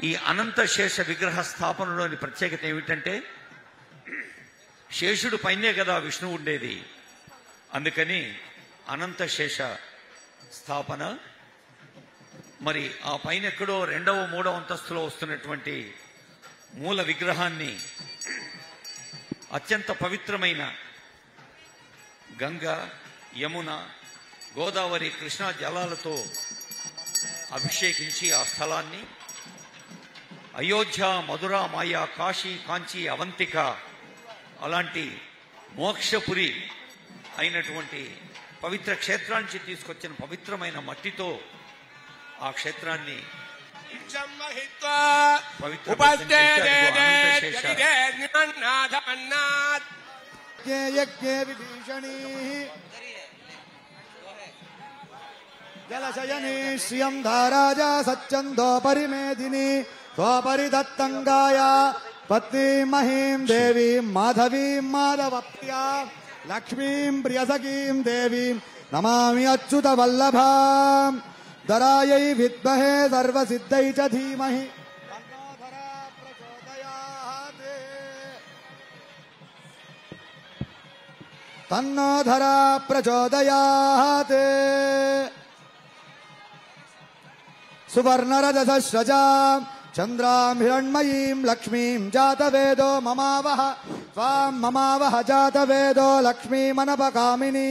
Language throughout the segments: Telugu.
ఈ అనంత శేష విగ్రహ స్థాపనలోని ప్రత్యేకత ఏమిటంటే శేషుడు పైనే కదా విష్ణువు ఉండేది. అందుకని అనంత శేష స్థాపన. మరి ఆ పైన ఎక్కడో 2వ 3వ అంతస్తులో వస్తున్నటువంటి మూల విగ్రహాన్ని అత్యంత పవిత్రమైన గంగా, యమున, గోదావరి, కృష్ణా జలాలతో అభిషేకించి ఆ స్థలాన్ని అయోధ్య, మధుర, మాయా, కాశీ, కాంచి, అవంతిక అలాంటి మోక్షపురి అయినటువంటి పవిత్ర క్షేత్రానికి తీసుకొచ్చిన పవిత్రమైన మట్టితో ఆ క్షేత్రాన్ని జలశయనీ శ్రియం ధారాజా సచ్చందో పరిమేదిని స్వపరిదత్తంగాయ పత్నీం మహీం దేవీం మాధవీం మాధవప్రియా లక్ష్మీం ప్రియసఖీం దేవీం నమామి అచ్యుత వల్లభాం దరాయై విద్మహే సర్వసిద్ధై చ ధీమహి తన్నో ధరా ప్రచోదయాత్. సువర్ణరజసస్రజాం చంద్రాం హిరణ్మయీం లక్ష్మీం జాతవేదో మమావహ స్వాం మమావహ జాతవేదో లక్ష్మీమనపకామినీ.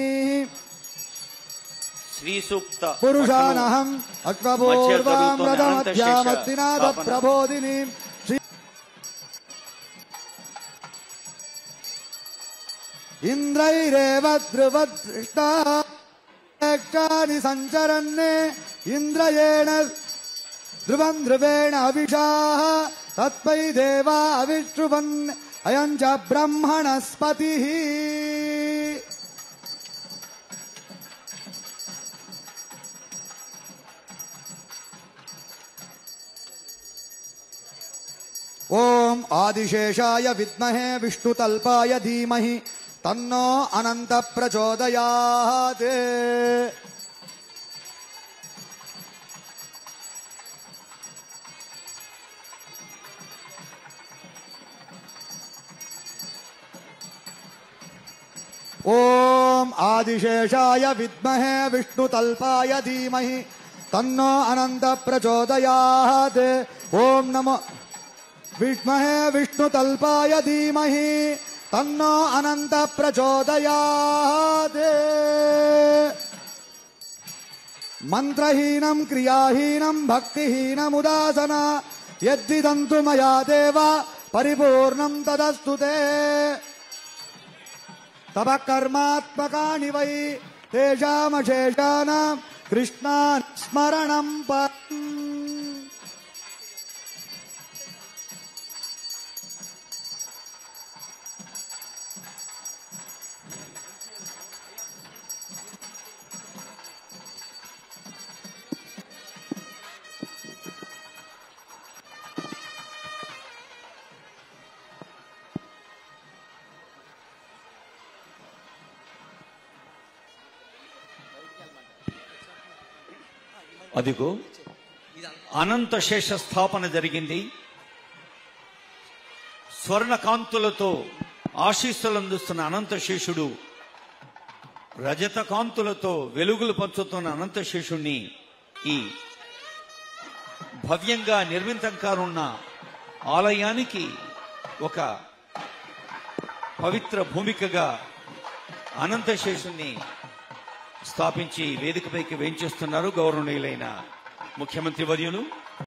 శ్రీ సూక్త పురుషానహం అశ్వపూర్వాం రథమధ్యామస్తినాథ ప్రబోధిని. ఇంద్రైరేవ ధ్రువదృష్టాని సంచరన్నే ఇంద్రయేణ ధ్రువం ధ్రువేణ అవిషాః తత్పై దేవా అవిష్ణువన్ అయం చ బ్రహ్మణస్పతిః. ఓం ఆదిశేషాయ విద్మహే విష్ణుతల్పాయ ధీమహి తన్నో అనంత ప్రచోదయాత్. ఓం ఆదిశేషాయ విద్మహే విష్ణుతల్పాయ ధీమహి తన్నో అనంత ప్రచోదయాత్. ఓం నమో విద్మహే విష్ణుతల్పాయ ధీమహి తన్నో అనంత ప్రచోదయాత్. మంత్రహీనం క్రియాహీనం భక్తిహీనముదాసన యద్విదంతు మయా దేవ పరిపూర్ణం తదస్తు తే. తవ కర్మాత్మకాని వై తేషామశేషానాం కృష్ణా స్మరణం పరం. అదిగో అనంత శేష స్థాపన జరిగింది. స్వర్ణకాంతులతో ఆశీస్సులందిస్తున్న అనంత శేషుడు, రజత కాంతులతో వెలుగులు పంచుతున్న అనంత శేషుణ్ణి ఈ భవ్యంగా నిర్మితం కానున్న ఆలయానికి ఒక పవిత్ర భూమికగా అనంత శేషుణ్ణి స్థాపించి వేదికపైకి వేంచేస్తున్నారు గౌరవనీయులైన ముఖ్యమంత్రి వర్యులు.